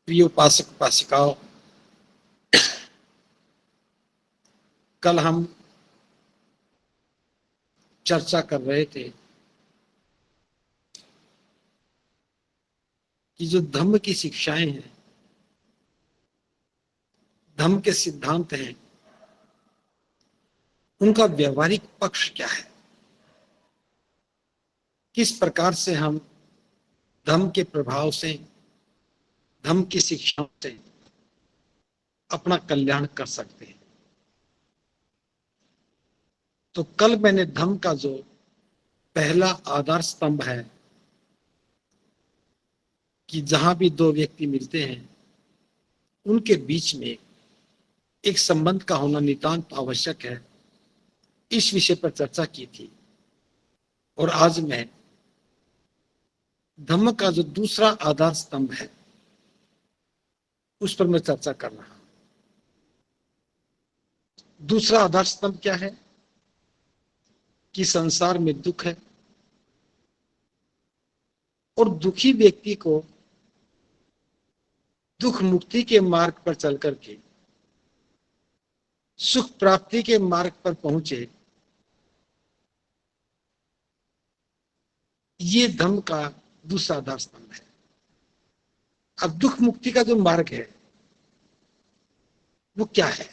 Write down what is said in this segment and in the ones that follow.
प्रिय उपासक उपासिकाओं, कल हम चर्चा कर रहे थे कि जो धम्म की शिक्षाएं हैं, धम्म के सिद्धांत हैं, उनका व्यवहारिक पक्ष क्या है। किस प्रकार से हम धम्म के प्रभाव से, धम्म की शिक्षाओं से अपना कल्याण कर सकते हैं। तो कल मैंने धम्म का जो पहला आधार स्तंभ है कि जहां भी दो व्यक्ति मिलते हैं उनके बीच में एक संबंध का होना नितांत आवश्यक है, इस विषय पर चर्चा की थी। और आज मैं धम्म का जो दूसरा आधार स्तंभ है उस पर मैं चर्चा कर रहा हूं। दूसरा आधार स्तंभ क्या है कि संसार में दुख है और दुखी व्यक्ति को दुख मुक्ति के मार्ग पर चल करके सुख प्राप्ति के मार्ग पर पहुंचे, ये धम्म का दूसरा आधार स्तंभ है। अब दुख मुक्ति का जो मार्ग है वो क्या है,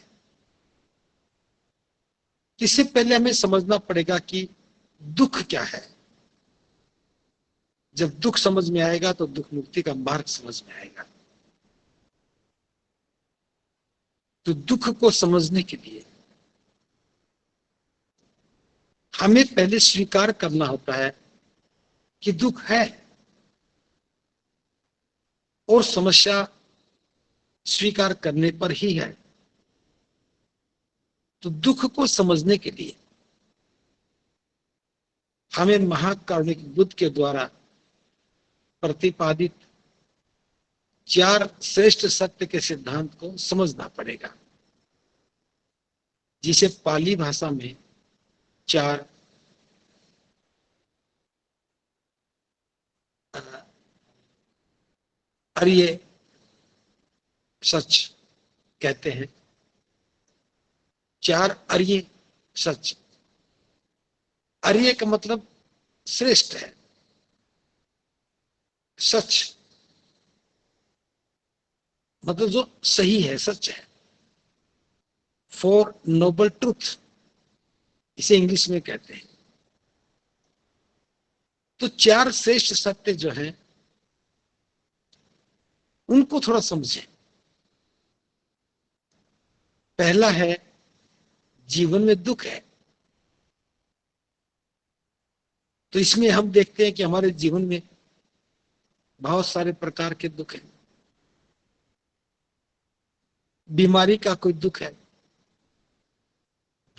इससे पहले हमें समझना पड़ेगा कि दुख क्या है। जब दुख समझ में आएगा तो दुख मुक्ति का मार्ग समझ में आएगा। तो दुख को समझने के लिए हमें पहले स्वीकार करना होता है कि दुख है, और समस्या स्वीकार करने पर ही है। तो दुख को समझने के लिए हमें महाकारुणिक बुद्ध के द्वारा प्रतिपादित चार श्रेष्ठ सत्य के सिद्धांत को समझना पड़ेगा, जिसे पाली भाषा में चार अर्य सच कहते हैं। चार अर्य सच, अर्य का मतलब श्रेष्ठ है, सच मतलब जो सही है, सच है। फोर नोबल ट्रूथ इसे इंग्लिश में कहते हैं। तो चार श्रेष्ठ सत्य जो हैं उनको थोड़ा समझें। पहला है, जीवन में दुख है। तो इसमें हम देखते हैं कि हमारे जीवन में बहुत सारे प्रकार के दुख हैं। बीमारी का कोई दुख है,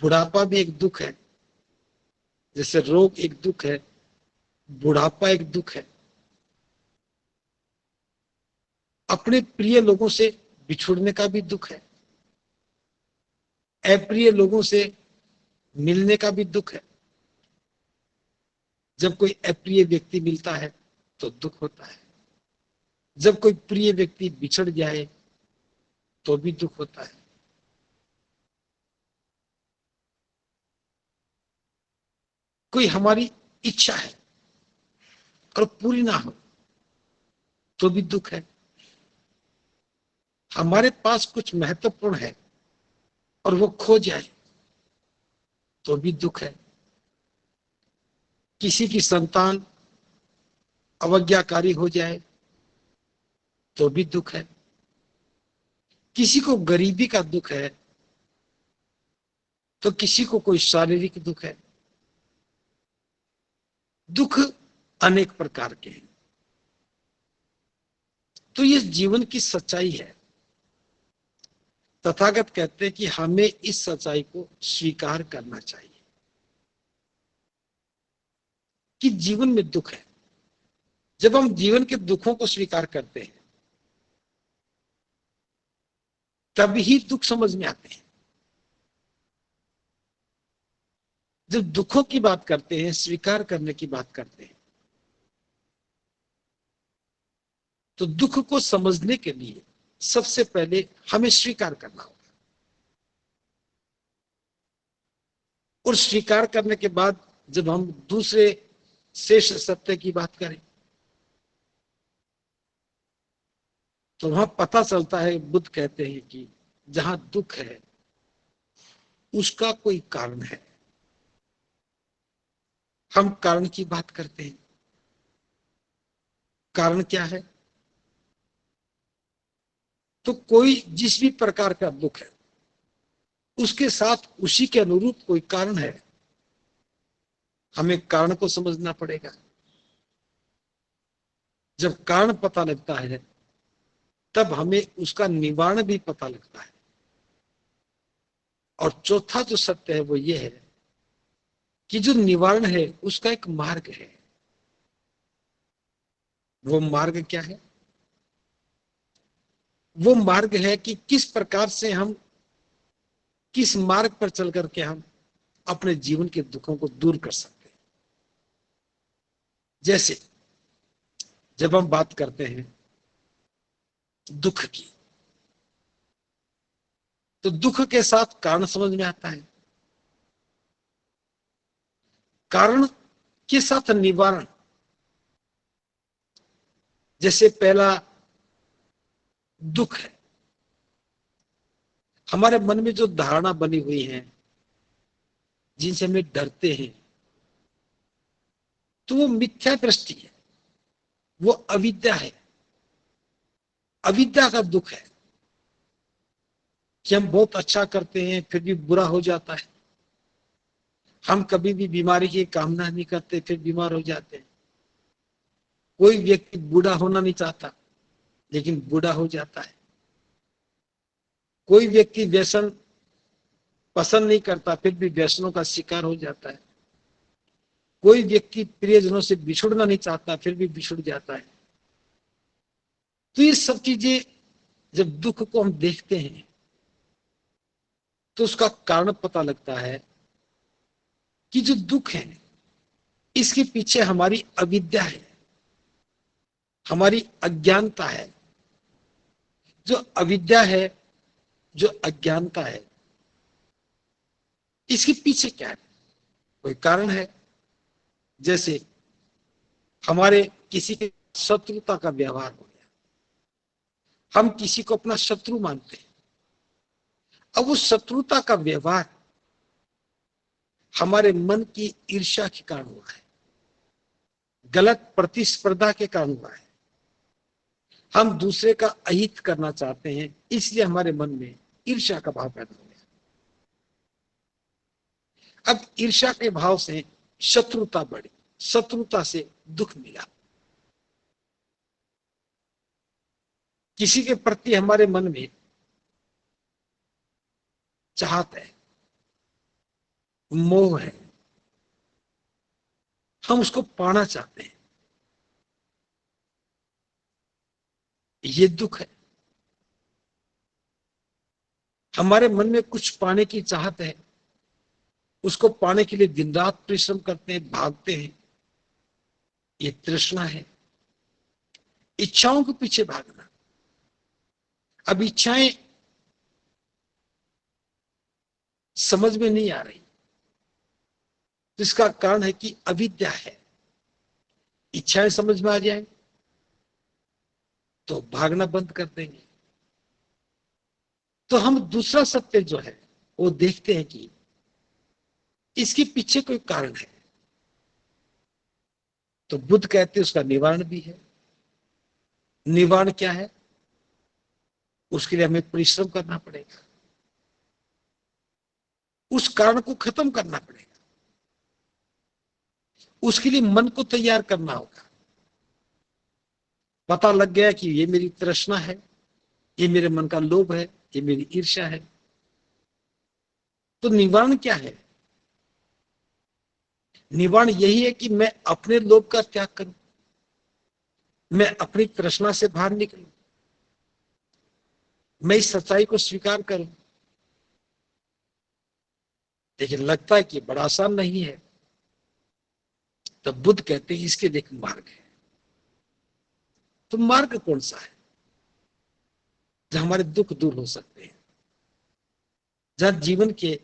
बुढ़ापा भी एक दुख है। जैसे रोग एक दुख है, बुढ़ापा एक दुख है। अपने प्रिय लोगों से बिछुड़ने का भी दुख है, अप्रिय लोगों से मिलने का भी दुख है। जब कोई अप्रिय व्यक्ति मिलता है तो दुख होता है, जब कोई प्रिय व्यक्ति बिछड़ जाए तो भी दुख होता है। कोई हमारी इच्छा है और पूरी ना हो तो भी दुख है। हमारे पास कुछ महत्वपूर्ण है और वो खो जाए तो भी दुख है। किसी की संतान अवज्ञाकारी हो जाए तो भी दुख है। किसी को गरीबी का दुख है तो किसी को कोई शारीरिक दुख है। दुख अनेक प्रकार के हैं। तो ये जीवन की सच्चाई है। तथागत कहते हैं कि हमें इस सच्चाई को स्वीकार करना चाहिए कि जीवन में दुख है। जब हम जीवन के दुखों को स्वीकार करते हैं तब ही दुख समझ में आते हैं। जब दुखों की बात करते हैं, स्वीकार करने की बात करते हैं, तो दुख को समझने के लिए सबसे पहले हमें स्वीकार करना होगा, और स्वीकार करने के बाद जब हम दूसरे शेष सत्य की बात करें तो वहां पता चलता है, बुद्ध कहते हैं कि जहां दुख है उसका कोई कारण है। हम कारण की बात करते हैं, कारण क्या है? तो कोई जिस भी प्रकार का दुख है उसके साथ उसी के अनुरूप कोई कारण है, हमें कारण को समझना पड़ेगा। जब कारण पता लगता है तब हमें उसका निवारण भी पता लगता है। और चौथा जो सत्य है वो ये है कि जो निवारण है उसका एक मार्ग है। वो मार्ग क्या है? वो मार्ग है कि किस प्रकार से हम, किस मार्ग पर चल करके हम अपने जीवन के दुखों को दूर कर सकते हैं। जैसे जब हम बात करते हैं दुख की, तो दुख के साथ कारण समझ में आता है, कारण के साथ निवारण। जैसे पहला दुख है, हमारे मन में जो धारणा बनी हुई है जिनसे हमें डरते हैं, तो वो मिथ्या दृष्टि है, वो अविद्या है। अविद्या का दुख है कि हम बहुत अच्छा करते हैं फिर भी बुरा हो जाता है। हम कभी भी बीमारी की कामना नहीं करते फिर बीमार हो जाते हैं। कोई व्यक्ति बूढ़ा होना नहीं चाहता लेकिन बूढ़ा हो जाता है। कोई व्यक्ति व्यसन पसंद नहीं करता फिर भी व्यसनों का शिकार हो जाता है। कोई व्यक्ति प्रियजनों से बिछुड़ना नहीं चाहता फिर भी बिछुड़ जाता है। तो ये सब चीजें जब दुख को हम देखते हैं तो उसका कारण पता लगता है कि जो दुख है इसके पीछे हमारी अविद्या है, हमारी अज्ञानता है। जो अविद्या है, जो अज्ञानता है, इसके पीछे क्या है? कोई कारण है। जैसे हमारे किसी के शत्रुता का व्यवहार हो गया, हम किसी को अपना शत्रु मानते हैं। अब उस शत्रुता का व्यवहार हमारे मन की ईर्ष्या के कारण हुआ है, गलत प्रतिस्पर्धा के कारण हुआ है। हम दूसरे का अहित करना चाहते हैं, इसलिए हमारे मन में ईर्ष्या का भाव पैदा हो गया। अब ईर्ष्या के भाव से शत्रुता बढ़ी, शत्रुता से दुख मिला। किसी के प्रति हमारे मन में चाहत है, मोह है, हम उसको पाना चाहते हैं, ये दुख है। हमारे मन में कुछ पाने की चाहत है, उसको पाने के लिए दिन रात परिश्रम करते हैं, भागते हैं, ये तृष्णा है। इच्छाओं के पीछे भागना। अब इच्छाएं समझ में नहीं आ रही, तो इसका कारण है कि अविद्या है। इच्छाएं समझ में आ जाए तो भागना बंद कर देंगे। तो हम दूसरा सत्य जो है वो देखते हैं कि इसके पीछे कोई कारण है। तो बुद्ध कहते हैं उसका निवारण भी है। निवारण क्या है? उसके लिए हमें परिश्रम करना पड़ेगा, उस कारण को खत्म करना पड़ेगा, उसके लिए मन को तैयार करना होगा। पता लग गया कि ये मेरी तृष्णा है, ये मेरे मन का लोभ है, ये मेरी ईर्ष्या है। तो निवारण क्या है? निवारण यही है कि मैं अपने लोभ का त्याग करूं, मैं अपनी तृष्णा से बाहर निकलूं, मैं इस सच्चाई को स्वीकार करूं। लेकिन लगता है कि बड़ा आसान नहीं है। तो बुद्ध कहते हैं इसके लिए एक मार्ग है। तो मार्ग कौन सा है जहां हमारे दुख दूर हो सकते हैं, जहां जीवन के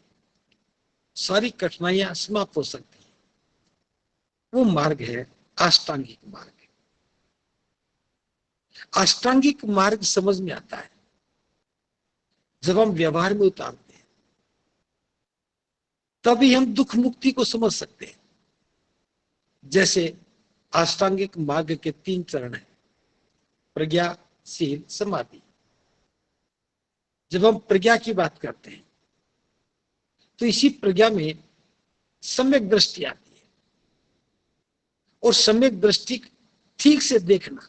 सारी कठिनाइयां समाप्त हो सकती हैं? वो मार्ग है अष्टांगिक मार्ग। अष्टांगिक मार्ग समझ में आता है जब हम व्यवहार में उतारते हैं, तभी हम दुख मुक्ति को समझ सकते हैं। जैसे अष्टांगिक मार्ग के 3 चरण हैं, प्रज्ञा, शील, समाधि। जब हम प्रज्ञा की बात करते हैं तो इसी प्रज्ञा में सम्यक दृष्टि आती है, और सम्यक दृष्टि ठीक से देखना।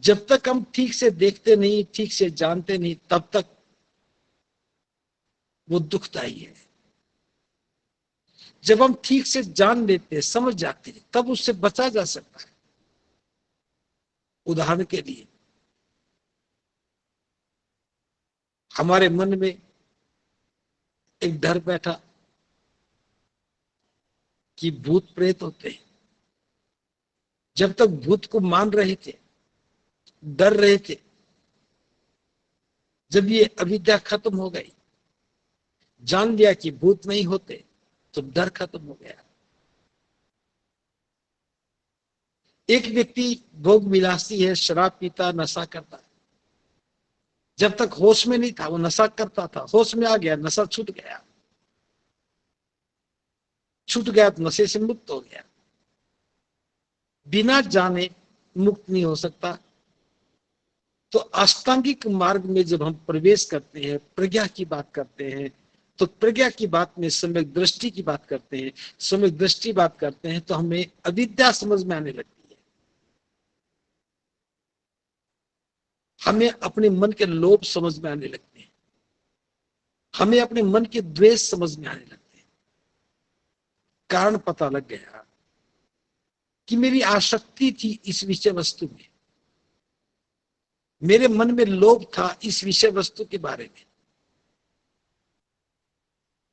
जब तक हम ठीक से देखते नहीं, ठीक से जानते नहीं, तब तक वो दुखदायी है। जब हम ठीक से जान लेते, समझ जाते हैं, तब उससे बचा जा सकता है। उदाहरण के लिए हमारे मन में एक डर बैठा कि भूत प्रेत होते हैं। जब तक भूत को मान रहे थे, डर रहे थे, जब ये अविद्या खत्म हो गई, जान लिया कि भूत नहीं होते, तो डर खत्म हो गया। एक व्यक्ति भोग विलासी है, शराब पीता, नशा करता। जब तक होश में नहीं था वो नशा करता था, होश में आ गया, नशा छूट गया। छूट गया तो नशे से मुक्त हो गया। बिना जाने मुक्त नहीं हो सकता। तो अष्टांगिक मार्ग में जब हम प्रवेश करते हैं, प्रज्ञा की बात करते हैं, तो प्रज्ञा की बात में सम्यक दृष्टि की बात करते हैं, सम्यक दृष्टि बात करते हैं, तो हमें अविद्या समझ में आने लगती है। हमें अपने मन के लोभ समझ में आने लगते हैं, हमें अपने मन के द्वेष समझ में आने लगते हैं। कारण पता लग गया कि मेरी आसक्ति थी इस विषय वस्तु में, मेरे मन में लोभ था इस विषय वस्तु के बारे में।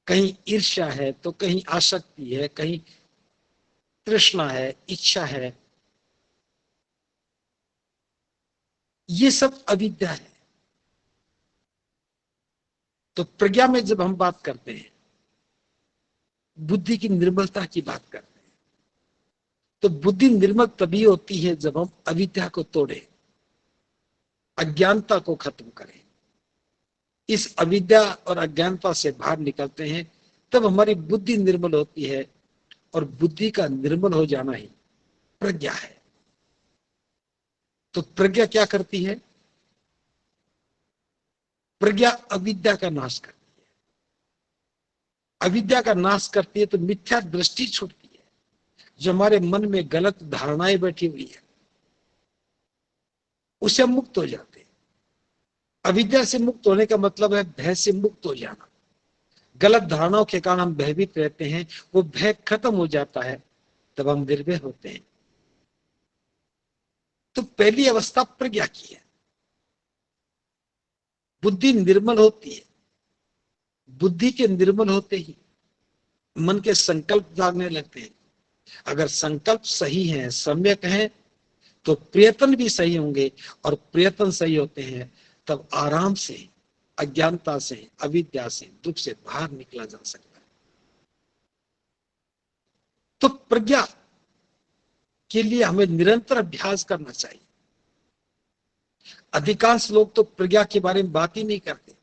कहीं ईर्ष्या है तो कहीं आसक्ति है, कहीं तृष्णा है, इच्छा है। ये सब अविद्या है। तो प्रज्ञा में जब हम बात करते हैं, बुद्धि की निर्मलता की बात करते हैं, तो बुद्धि निर्मल तभी होती है जब हम अविद्या को तोड़े, अज्ञानता को खत्म करें। इस अविद्या और अज्ञानता से बाहर निकलते हैं, तब हमारी बुद्धि निर्मल होती है, और बुद्धि का निर्मल हो जाना ही प्रज्ञा है। तो प्रज्ञा क्या करती है? प्रज्ञा अविद्या का नाश करती है। अविद्या का नाश करती है तो मिथ्या दृष्टि छूटती है। जो हमारे मन में गलत धारणाएं बैठी हुई है, उससे हम मुक्त हो जाते हैं। अविद्या से मुक्त होने का मतलब है भय से मुक्त हो जाना। गलत धारणाओं के कारण हम भयभीत रहते हैं, वो भय खत्म हो जाता है, तब हम निर्भय होते हैं। तो पहली अवस्था प्रज्ञा की है। बुद्धि निर्मल होती है। बुद्धि के निर्मल होते ही मन के संकल्प जागने लगते हैं। अगर संकल्प सही है, सम्यक है, तो प्रयत्न भी सही होंगे, और प्रयत्न सही होते हैं तब आराम से, अज्ञानता से, अविद्या से, दुख से बाहर निकला जा सकता है। तो प्रज्ञा के लिए हमें निरंतर अभ्यास करना चाहिए। अधिकांश लोग तो प्रज्ञा के बारे में बात ही नहीं करते।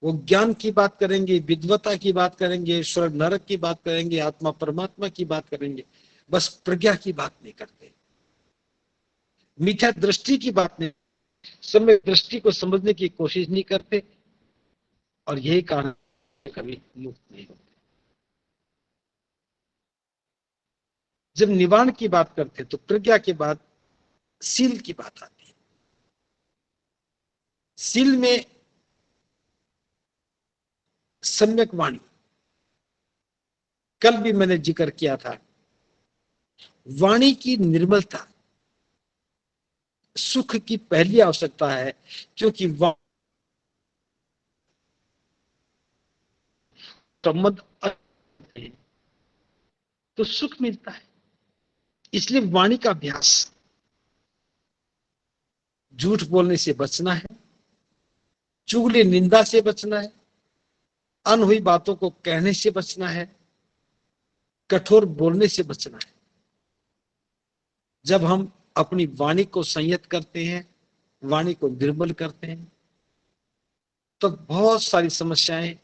वो ज्ञान की बात करेंगे, विद्वता की बात करेंगे, स्वर्ग नरक की बात करेंगे, आत्मा परमात्मा की बात करेंगे, बस प्रज्ञा की बात नहीं करते, मिथ्या दृष्टि की बात नहीं, समय दृष्टि को समझने की कोशिश नहीं करते, और यही कारण कभी मुक्त नहीं होते। जब निवारण की बात करते तो प्रज्ञा के बाद शील की बात आती है। शील में सम्यक वाणी, कल भी मैंने जिक्र किया था, वाणी की निर्मलता सुख की पहली आवश्यकता है, क्योंकि संबंध तो सुख मिलता है। इसलिए वाणी का अभ्यास, झूठ बोलने से बचना है, चुगली निंदा से बचना है, अनहुई बातों को कहने से बचना है, कठोर बोलने से बचना है। जब हम अपनी वाणी को संयत करते हैं, वाणी को निर्मल करते हैं, तो बहुत सारी समस्याएं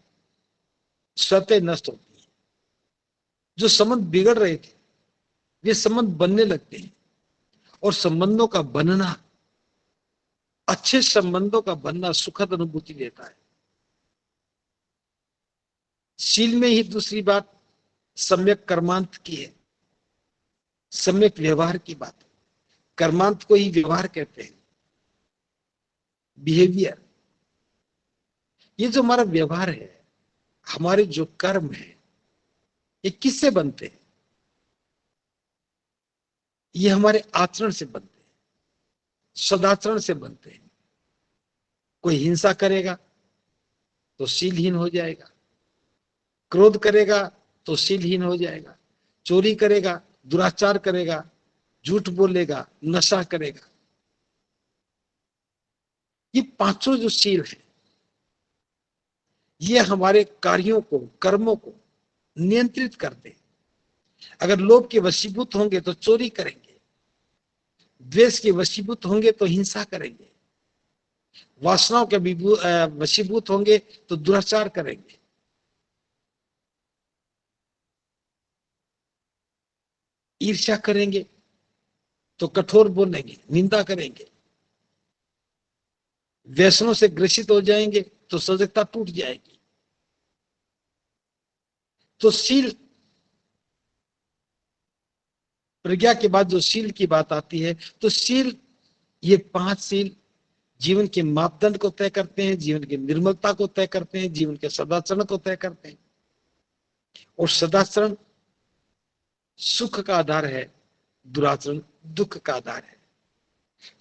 स्वतः नष्ट होती हैं। जो संबंध बिगड़ रहे थे वे संबंध बनने लगते हैं, और संबंधों का बनना, अच्छे संबंधों का बनना सुखद अनुभूति देता है। शील में ही दूसरी बात सम्यक कर्मांत की है, सम्यक व्यवहार की बात। कर्मांत को ही व्यवहार कहते हैं, बिहेवियर। ये जो हमारा व्यवहार है, हमारे जो कर्म है, ये किससे बनते हैं? ये हमारे आचरण से बनते हैं, सदाचरण से बनते हैं। कोई हिंसा करेगा तो शीलहीन हो जाएगा, क्रोध करेगा तो शीलहीन हो जाएगा, चोरी करेगा, दुराचार करेगा, झूठ बोलेगा, नशा करेगा। ये पांचों जो शील है, ये हमारे कार्यों को, कर्मों को नियंत्रित करते हैं। अगर लोभ के वशीभूत होंगे तो चोरी करेंगे, द्वेष के वशीभूत होंगे तो हिंसा करेंगे, वासनाओं के वशीभूत होंगे तो दुराचार करेंगे। ईर्ष्या करेंगे तो कठोर बोलेंगे, निंदा करेंगे। व्यसनों से ग्रसित हो जाएंगे तो सजगता टूट जाएगी। तो शील, प्रज्ञा के बाद जो शील की बात आती है, तो शील, ये पांच शील जीवन के मापदंड को तय करते हैं, जीवन की निर्मलता को तय करते हैं, जीवन के सदाचरण को तय करते हैं। और सदाचरण सुख का आधार है, दुराचरण दुख का आधार है।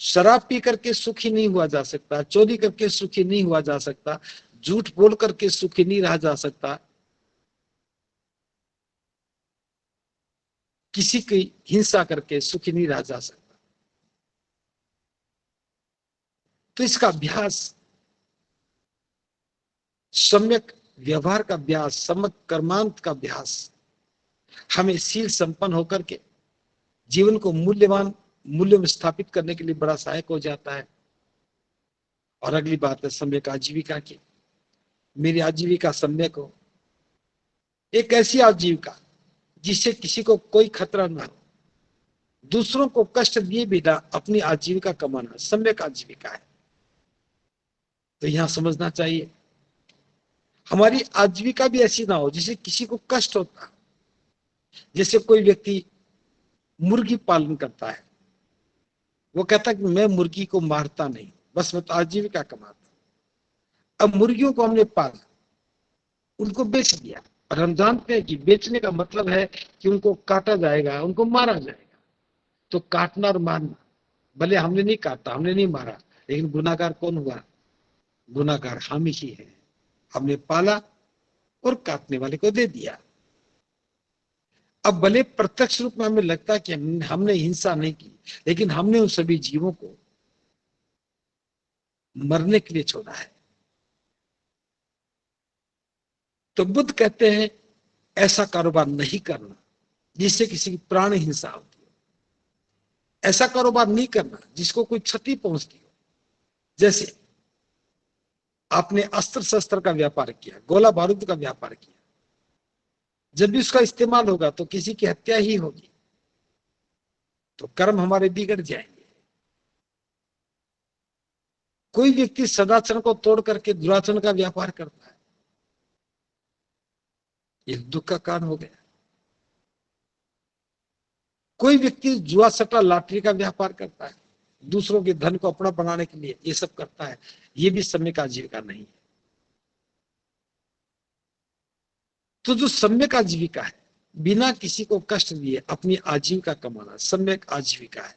शराब पी करके सुखी नहीं हुआ जा सकता, चोरी करके सुखी नहीं हुआ जा सकता, झूठ बोल करके सुखी नहीं रहा जा सकता, किसी की हिंसा करके सुखी नहीं रहा जा सकता। तो इसका अभ्यास, सम्यक व्यवहार का अभ्यास, सम्यक कर्मांत का अभ्यास हमें शील संपन्न होकर के जीवन को मूल्यवान मूल्य में स्थापित करने के लिए बड़ा सहायक हो जाता है। और अगली बात है सम्यक आजीविका की। मेरी आजीविका सम्यक हो, एक ऐसी आजीविका जिससे किसी को कोई खतरा ना हो, दूसरों को कष्ट दिए बिना अपनी आजीविका कमाना सम्यक आजीविका है। तो यहां समझना चाहिए हमारी आजीविका भी ऐसी ना हो जिससे किसी को कष्ट होता। जैसे कोई व्यक्ति मुर्गी पालन करता है, वो कहता है कि मैं मुर्गी को मारता नहीं, बस मैं तो आजीविका कमाता। अब मुर्गियों को हमने पाला, उनको बेच दिया, और हम जानते हैं कि बेचने का मतलब है कि उनको काटा जाएगा, उनको मारा जाएगा। तो काटना और मारना, भले हमने नहीं काटा, हमने नहीं मारा, लेकिन गुनाहगार कौन हुआ? गुनाहगार हम ही है। हमने पाला और काटने वाले को दे दिया। अब भले प्रत्यक्ष रूप में हमें लगता है कि हमने हिंसा नहीं की, लेकिन हमने उन सभी जीवों को मरने के लिए छोड़ा है। तो बुद्ध कहते हैं ऐसा कारोबार नहीं करना जिससे किसी की प्राण हिंसा होती हो, ऐसा कारोबार नहीं करना जिसको कोई क्षति पहुंचती हो। जैसे आपने अस्त्र शस्त्र का व्यापार किया, गोला बारूद का व्यापार किया, जब भी उसका इस्तेमाल होगा तो किसी की हत्या ही होगी, तो कर्म हमारे बिगड़ जाएंगे। कोई व्यक्ति सदाचरण को तोड़ करके दुराचरण का व्यापार करता है, ये दुख का कारण हो गया। कोई व्यक्ति जुआ सट्टा लॉटरी का व्यापार करता है, दूसरों के धन को अपना बनाने के लिए ये सब करता है, ये भी सम्यक आजीविका नहीं है। तो जो सम्यक आजीविका है, बिना किसी को कष्ट दिए अपनी आजीविका कमाना सम्यक आजीविका है।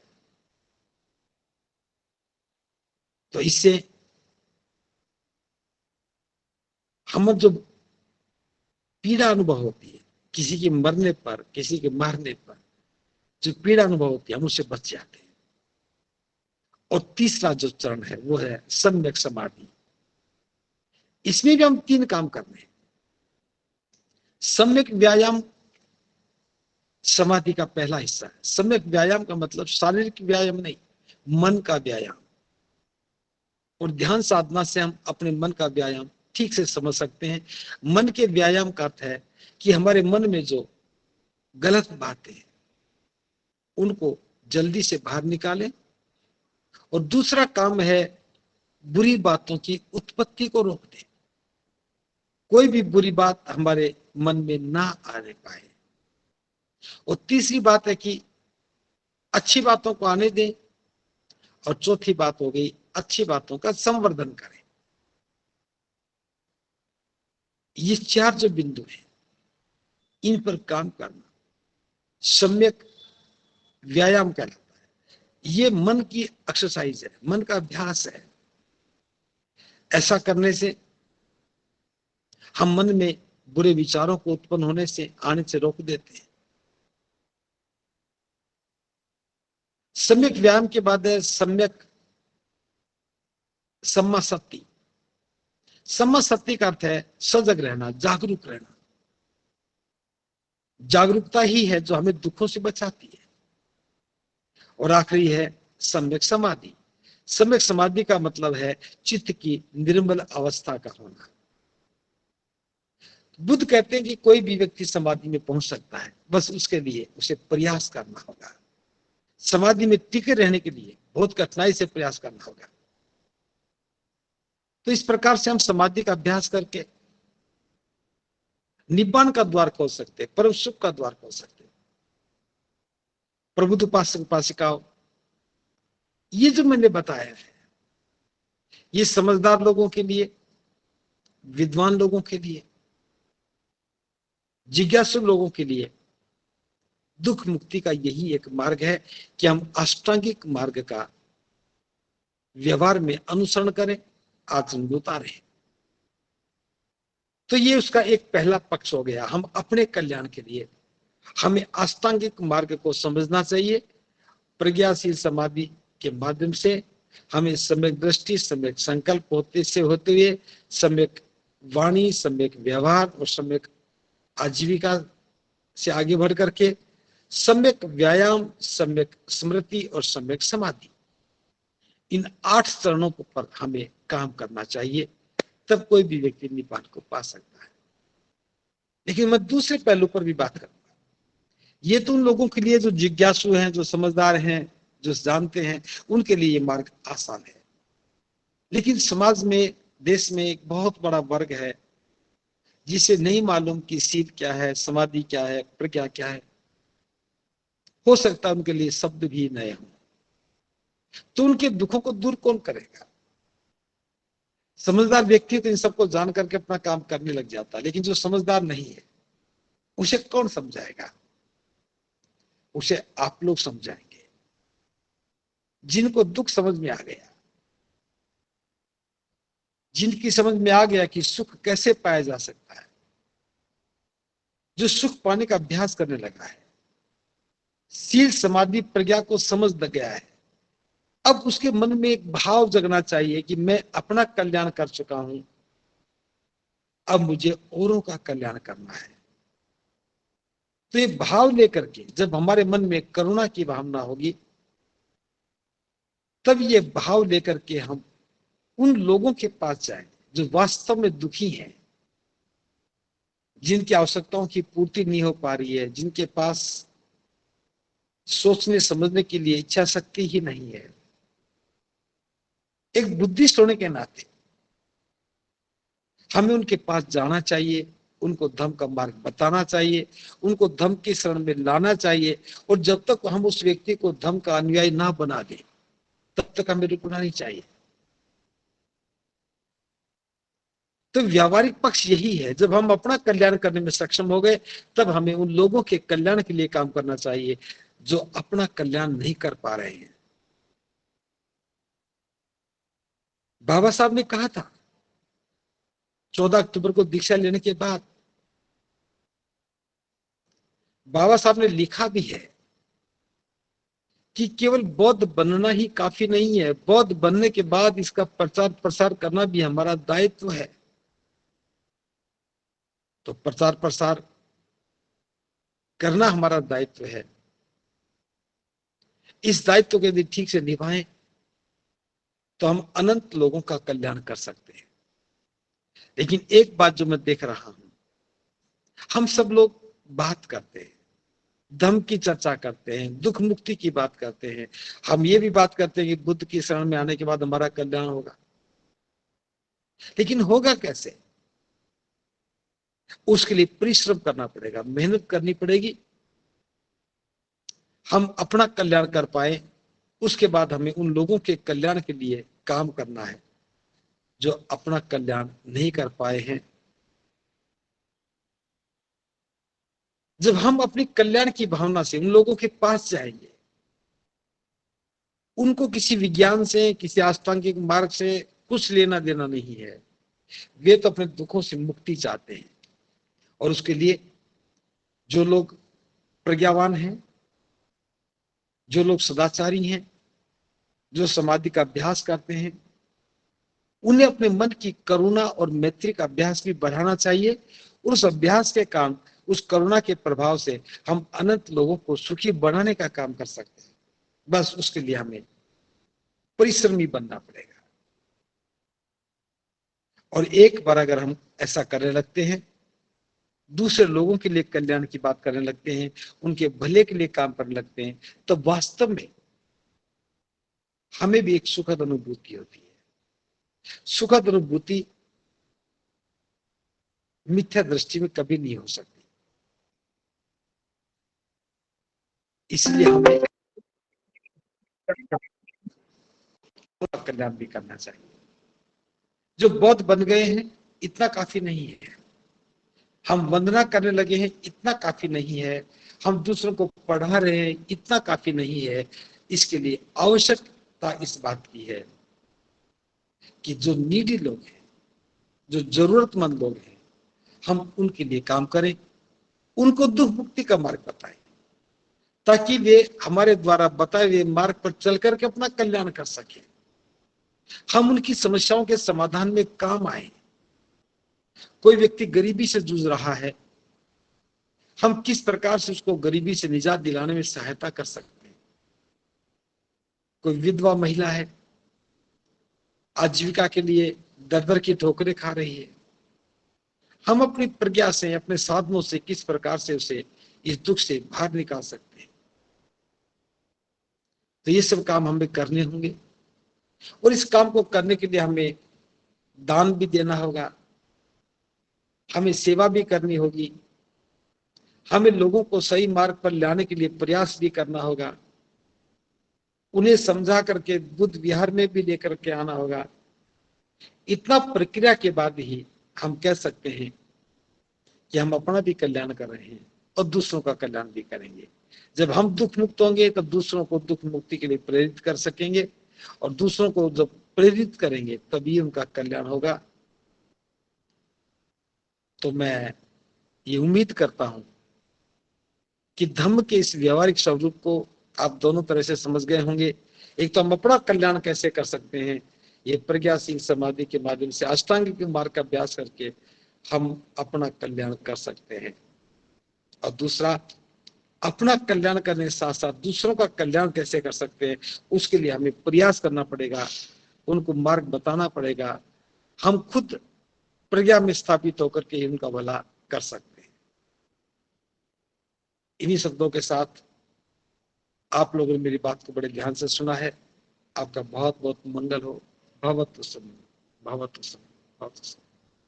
तो इससे हम जो पीड़ा अनुभव होती है, किसी के मरने पर, किसी के मारने पर जो पीड़ा अनुभव होती है, हम उससे बच जाते हैं। और तीसरा जो चरण है वो है सम्यक समाधि। इसमें भी हम 3 काम कर रहे हैं। सम्यक व्यायाम समाधि का पहला हिस्सा है। सम्यक व्यायाम का मतलब शारीरिक व्यायाम नहीं, मन का व्यायाम। और ध्यान साधना से हम अपने मन का व्यायाम ठीक से समझ सकते हैं। मन के व्यायाम का अर्थ है कि हमारे मन में जो गलत बातें हैं उनको जल्दी से बाहर निकालें। और दूसरा काम है बुरी बातों की उत्पत्ति को रोक दें। कोई भी बुरी बात हमारे मन में ना आने पाए। और तीसरी बात है कि अच्छी बातों को आने दें। और चौथी बात हो गई अच्छी बातों का संवर्धन करें। ये 4 जो बिंदु हैं इन पर काम करना सम्यक व्यायाम कहलाता है। ये मन की एक्सरसाइज है, मन का अभ्यास है। ऐसा करने से हम मन में बुरे विचारों को उत्पन्न होने से आने से रोक देते हैं। सम्यक व्यायाम के बाद है सम्यक सम्मा शक्ति। सम्मा शक्ति का अर्थ है सजग रहना, जागरूक रहना। जागरूकता ही है जो हमें दुखों से बचाती है। और आखिरी है सम्यक समाधि। सम्यक समाधि का मतलब है चित्त की निर्मल अवस्था का होना। बुद्ध कहते हैं कि कोई भी व्यक्ति समाधि में पहुंच सकता है, बस उसके लिए उसे प्रयास करना होगा। समाधि में टिके रहने के लिए बहुत कठिनाई से प्रयास करना होगा। तो इस प्रकार से हम समाधि का अभ्यास करके निब्बान का द्वार खोल सकते, परम सुख का द्वार खोल सकते। प्रबुद्ध उपासक उपासिकाओं, ये जो मैंने बताया है ये समझदार लोगों के लिए, विद्वान लोगों के लिए, जिज्ञासु लोगों के लिए दुख मुक्ति का यही एक मार्ग है कि हम अष्टांगिक मार्ग का व्यवहार में अनुसरण करें, आचरण में उतारें। तो ये उसका एक पहला पक्ष हो गया। हम अपने कल्याण के लिए हमें अष्टांगिक मार्ग को समझना चाहिए। प्रज्ञाशील समाधि के माध्यम से हमें सम्यक दृष्टि, सम्यक संकल्प होते हुए सम्यक वाणी, सम्यक व्यवहार और सम्यक आजीविका से आगे बढ़ करके सम्यक व्यायाम, सम्यक स्मृति और सम्यक समाधि, इन 8 चरणों पर हमें काम करना चाहिए। तब कोई भी व्यक्ति निपात को पा सकता है। लेकिन मैं दूसरे पहलू पर भी बात करूंगा। ये तो उन लोगों के लिए जो जिज्ञासु हैं, जो समझदार हैं, जो जानते हैं, उनके लिए ये मार्ग आसान है। लेकिन समाज में, देश में एक बहुत बड़ा वर्ग है जिसे नहीं मालूम कि शील क्या है, समाधि क्या है, प्रज्ञा क्या है। हो सकता है उनके लिए शब्द भी नए हों। तो उनके दुखों को दूर कौन करेगा? समझदार व्यक्ति तो इन सबको जान करके अपना काम करने लग जाता है। लेकिन जो समझदार नहीं है उसे कौन समझाएगा? उसे आप लोग समझाएंगे, जिनको दुख समझ में आ गया, जिनकी समझ में आ गया कि सुख कैसे पाया जा सकता है, जो सुख पाने का अभ्यास करने लगा है, शील समाधि प्रज्ञा को समझ गया है। अब उसके मन में एक भाव जगना चाहिए कि मैं अपना कल्याण कर चुका हूं, अब मुझे औरों का कल्याण करना है। तो ये भाव लेकर के जब हमारे मन में करुणा की भावना होगी, तब ये भाव लेकर के हम उन लोगों के पास जाएं जो वास्तव में दुखी हैं, जिनकी आवश्यकताओं की पूर्ति नहीं हो पा रही है, जिनके पास सोचने समझने के लिए इच्छा शक्ति ही नहीं है। एक बुद्धिस्ट होने के नाते हमें उनके पास जाना चाहिए, उनको धर्म का मार्ग बताना चाहिए, उनको धर्म की शरण में लाना चाहिए। और जब तक हम उस व्यक्ति को धर्म का अनुयायी ना बना दे तब तक हमें रुकना नहीं चाहिए। तो व्यावहारिक पक्ष यही है, जब हम अपना कल्याण करने में सक्षम हो गए तब हमें उन लोगों के कल्याण के लिए काम करना चाहिए जो अपना कल्याण नहीं कर पा रहे हैं। बाबा साहब ने कहा था 14 अक्टूबर को दीक्षा लेने के बाद, बाबा साहब ने लिखा भी है कि केवल बौद्ध बनना ही काफी नहीं है, बौद्ध बनने के बाद इसका प्रचार प्रसार करना भी हमारा दायित्व है। तो प्रचार प्रसार करना हमारा दायित्व है। इस दायित्व को यदि ठीक से निभाएं तो हम अनंत लोगों का कल्याण कर सकते हैं। लेकिन एक बात जो मैं देख रहा हूं, हम सब लोग बात करते हैं, धर्म की चर्चा करते हैं, दुख मुक्ति की बात करते हैं, हम ये भी बात करते हैं कि बुद्ध की शरण में आने के बाद हमारा कल्याण होगा। लेकिन होगा कैसे? उसके लिए परिश्रम करना पड़ेगा, मेहनत करनी पड़ेगी। हम अपना कल्याण कर पाए, उसके बाद हमें उन लोगों के कल्याण के लिए काम करना है जो अपना कल्याण नहीं कर पाए हैं। जब हम अपनी कल्याण की भावना से उन लोगों के पास जाएंगे, उनको किसी विज्ञान से, किसी अष्टांगिक मार्ग से कुछ लेना देना नहीं है। वे तो अपने दुखों से मुक्ति चाहते हैं, और उसके लिए जो लोग प्रज्ञावान हैं, जो लोग सदाचारी हैं, जो समाधि का अभ्यास करते हैं, उन्हें अपने मन की करुणा और मैत्री का अभ्यास भी बढ़ाना चाहिए। उस अभ्यास के कारण, उस करुणा के प्रभाव से हम अनंत लोगों को सुखी बनाने का काम कर सकते हैं। बस उसके लिए हमें परिश्रमी बनना पड़ेगा। और एक बार अगर हम ऐसा करने लगते हैं, दूसरे लोगों के लिए कल्याण की बात करने लगते हैं, उनके भले के लिए काम करने लगते हैं, तो वास्तव में हमें भी एक सुखद अनुभूति होती है। सुखद अनुभूति मिथ्या दृष्टि में कभी नहीं हो सकती। इसलिए हमें कल्याण भी करना चाहिए। जो बौद्ध बन गए हैं, इतना काफी नहीं है। हम वंदना करने लगे हैं, इतना काफी नहीं है। हम दूसरों को पढ़ा रहे हैं, इतना काफी नहीं है। इसके लिए आवश्यकता इस बात की है कि जो नीडी लोग हैं, जो जरूरतमंद लोग हैं, हम उनके लिए काम करें, उनको दुख मुक्ति का मार्ग बताएं, ताकि वे हमारे द्वारा बताए हुए मार्ग पर चल करके अपना कल्याण कर सके। हम उनकी समस्याओं के समाधान में काम आए। कोई व्यक्ति गरीबी से जूझ रहा है, हम किस प्रकार से उसको गरीबी से निजात दिलाने में सहायता कर सकते हैं। कोई विधवा महिला है, आजीविका के लिए दर दर की ठोकरें खा रही है, हम अपनी प्रज्ञा से, अपने साधनों से किस प्रकार से उसे इस दुख से बाहर निकाल सकते हैं। तो ये सब काम हमें करने होंगे, और इस काम को करने के लिए हमें दान भी देना होगा, हमें सेवा भी करनी होगी, हमें लोगों को सही मार्ग पर लाने के लिए प्रयास भी करना होगा, उन्हें समझा करके बुद्ध विहार में भी लेकर के आना होगा। इतना प्रक्रिया के बाद ही हम कह सकते हैं कि हम अपना भी कल्याण कर रहे हैं और दूसरों का कल्याण भी करेंगे। जब हम दुख मुक्त होंगे तब दूसरों को दुख मुक्ति के लिए प्रेरित कर सकेंगे, और दूसरों को जब प्रेरित करेंगे तभी उनका कल्याण होगा। तो मैं ये उम्मीद करता हूं कि धम्म के इस व्यवहारिक स्वरूप को आप दोनों तरह से समझ गए होंगे। एक तो हम अपना कल्याण कैसे कर सकते हैं, ये प्रज्ञाशील समाधि के माध्यम से, अष्टांगिक मार्ग का अभ्यास करके हम अपना कल्याण कर सकते हैं। और दूसरा, अपना कल्याण करने के साथ साथ दूसरों का कल्याण कैसे कर सकते हैं, उसके लिए हमें प्रयास करना पड़ेगा, उनको मार्ग बताना पड़ेगा। हम खुद प्रज्ञा में स्थापित होकर के उनका भला कर सकते हैं। इन्हीं शब्दों के साथ आप लोगों ने मेरी बात को बड़े ध्यान से सुना है। आपका बहुत बहुत मंगल हो। भवतु सुखी, भवतु सुखी, भवतु सुखी।